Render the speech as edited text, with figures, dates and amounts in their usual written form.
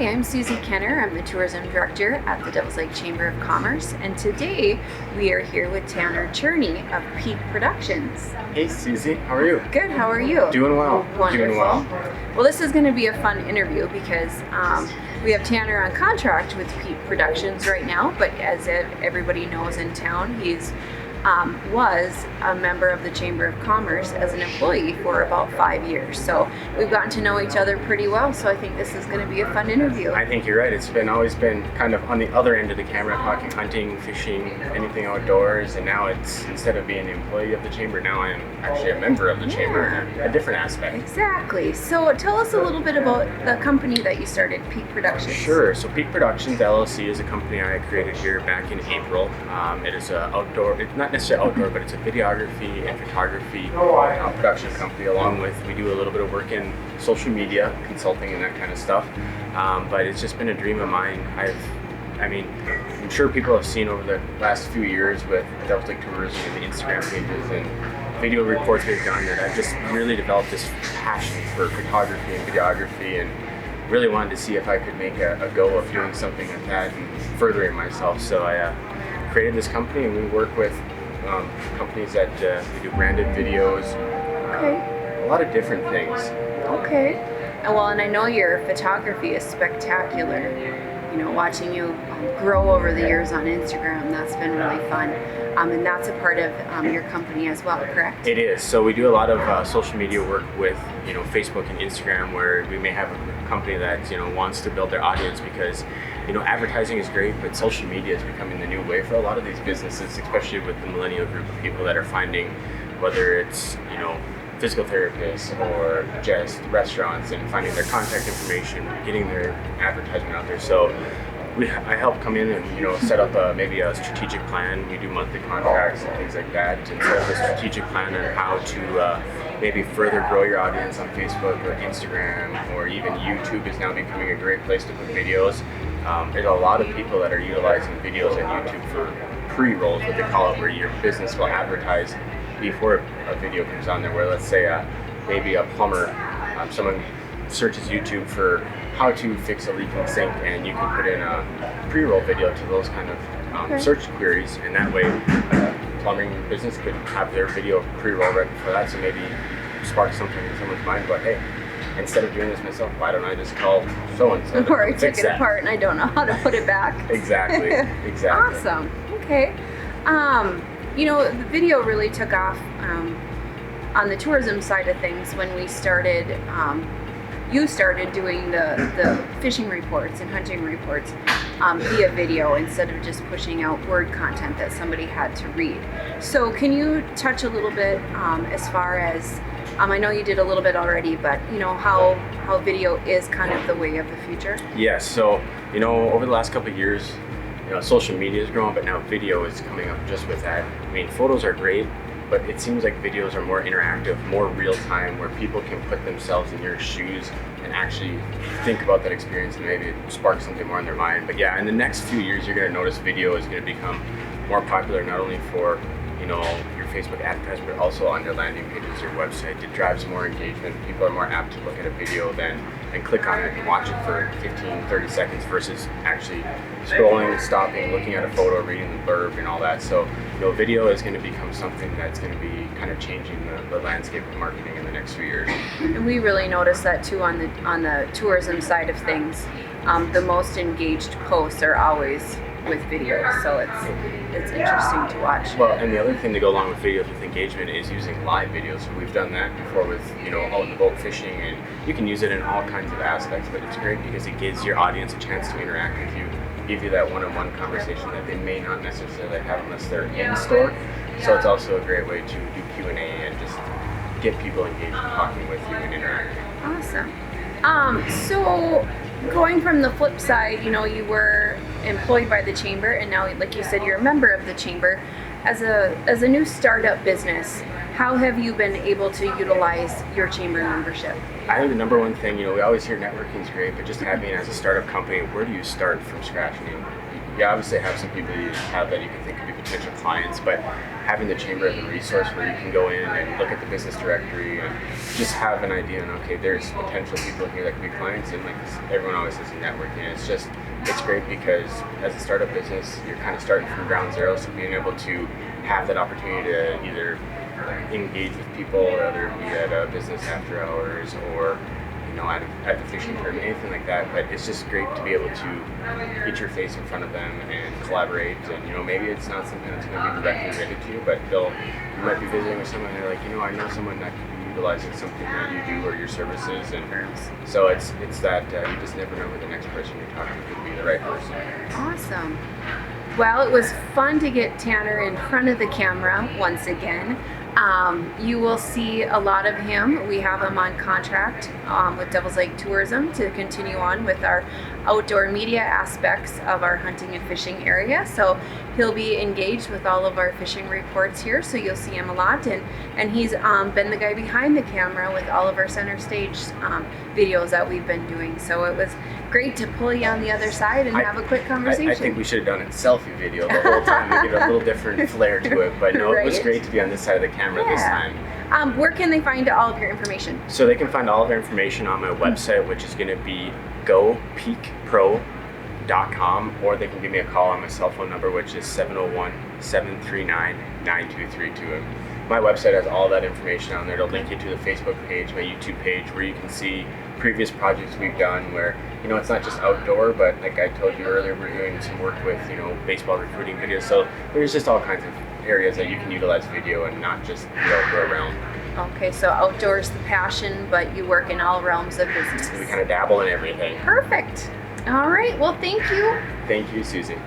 Hi, I'm Suzie Kenner. I'm the Tourism Director at the Devil's Lake Chamber of Commerce, and today we are here with Tanner Cherney of Peak Productions. Hey Suzie, how are you? Good, how are you? Doing well. Wonderful. Doing well. Well, this is going to be a fun interview because we have Tanner on contract with Peak Productions right now, but as everybody knows in town, he's was a member of the Chamber of Commerce as an employee for about 5 years. So we've gotten to know each other pretty well, so I think this is going to be a fun interview. I think you're right. It's always been kind of on the other end of the camera, talking hunting, fishing, anything outdoors, and now it's, instead of being an employee of the Chamber, now I'm actually a member of the Chamber in a different aspect. Exactly. So tell us a little bit about the company that you started, Peak Productions. Sure. So Peak Productions LLC is a company I created here back in April. It is an outdoor, it's not necessarily outdoor, but it's a videography and photography production company, along with, we do a little bit of work in social media, consulting and that kind of stuff. But it's just been a dream of mine. I'm sure people have seen over the last few years with Devil's Lake Tourism and the Instagram pages and video reports we've done, that I've just really developed this passion for photography and videography, and really wanted to see if I could make a go of doing something like that and furthering myself. So I created this company, and we work with companies that we do branded videos, a lot of different things. Okay. And I know your photography is spectacular. You know, watching you grow over the years on Instagram, that's been really fun. And that's a part of your company as well, correct? It is. So we do a lot of social media work with, Facebook and Instagram, where we may have a company that, wants to build their audience, because, advertising is great, but social media is becoming the new way for a lot of these businesses, especially with the millennial group of people that are finding, whether it's, physical therapists or just restaurants, and finding their contact information, getting their advertisement out there. So I help come in and set up maybe a strategic plan. We do monthly contracts and things like that, and set up a strategic plan on how to maybe further grow your audience on Facebook or Instagram, or even YouTube is now becoming a great place to put videos. There's a lot of people that are utilizing videos on YouTube for pre-rolls, what they call it, where your business will advertise before a video comes on there, where let's say maybe a plumber, someone searches YouTube for how to fix a leaking sink, and you can put in a pre-roll video to those kind of search queries, and that way plumbing business could have their video pre-roll right before that. So maybe spark something in someone's mind, but hey, instead of doing this myself, why don't I just call so-and-so? Or I took it apart and I don't know how to put it back. Exactly. Awesome. Okay. The video really took off on the tourism side of things when we started. You started doing the fishing reports and hunting reports via video, instead of just pushing out word content that somebody had to read. So can you touch a little bit as far as, I know you did a little bit already, but how video is kind of the way of the future? Yes. So over the last couple of years, social media is growing, but now video is coming up just with that. I mean, photos are great, but it seems like videos are more interactive, more real time, where people can put themselves in your shoes and actually think about that experience, and maybe spark something more in their mind. But yeah, in the next few years, you're going to notice video is going to become more popular, not only for your Facebook advertising, but also on your landing pages, your website. It drives more engagement. People are more apt to look at a video and click on it and watch it for 15, 30 seconds versus actually scrolling, stopping, looking at a photo, reading the blurb and all that. So, video is going to become something that's going to be kind of changing the landscape of marketing in the next few years. And we really noticed that too on the tourism side of things. The most engaged posts are always with videos, so it's interesting to watch. Well, and the other thing to go along with videos with engagement is using live videos. So we've done that before with out in the boat fishing, and you can use it in all kinds of aspects, but it's great because it gives your audience a chance to interact with you, give you that one-on-one conversation that they may not necessarily have unless they're in store. So it's also a great way to do Q&A and just get people engaged in talking with you and interacting. Awesome. So going from the flip side, you were employed by the Chamber, and now, like you said, you're a member of the Chamber. As a new startup business, how have you been able to utilize your Chamber membership? I think the number one thing, we always hear networking is great, but just having as a startup company, where do you start from scratch? you obviously have some people you have that you can think could be potential clients, but having the chamber as a resource where you can go in and look at the business directory and just have an idea, and okay, there's potential people here that could be clients, and like everyone always says in networking, it's great because as a startup business, you're kind of starting from ground zero, so being able to have that opportunity to either engage with people, whether it be at a business after hours or at the fishing tournament, anything like that. But it's just great to be able to get your face in front of them and collaborate. And maybe it's not something that's going to be directly related to you, but you might be visiting with someone and they're like, I know someone that could be utilizing something that you do or your services. And so it's that you just never know who the next person you're talking to could be the right person. Awesome. Well, it was fun to get Tanner in front of the camera once again. You will see a lot of him. We have him on contract with Devil's Lake Tourism to continue on with our outdoor media aspects of our hunting and fishing area. So he'll be engaged with all of our fishing reports here, so you'll see him a lot. And he's been the guy behind the camera with all of our center stage videos that we've been doing. So it was great to pull you on the other side and have a quick conversation. I think we should have done a selfie video the whole time to get a little different flair to it. But no, It was great to be on this side of the camera this time. Where can they find all of your information? So they can find all of our information on my website, which is going to be gopeakpro.com, or they can give me a call on my cell phone number, which is 701-739-9232. My website has all that information on there. It'll link you to the Facebook page, my YouTube page, where you can see previous projects we've done where, it's not just outdoor, but like I told you earlier, we're doing some work with, baseball recruiting videos. So there's just all kinds of areas that you can utilize video and not just the outdoor realm. Okay, so outdoors the passion, but you work in all realms of business. We kind of dabble in everything. Perfect. All right, well, thank you. Thank you, Susie.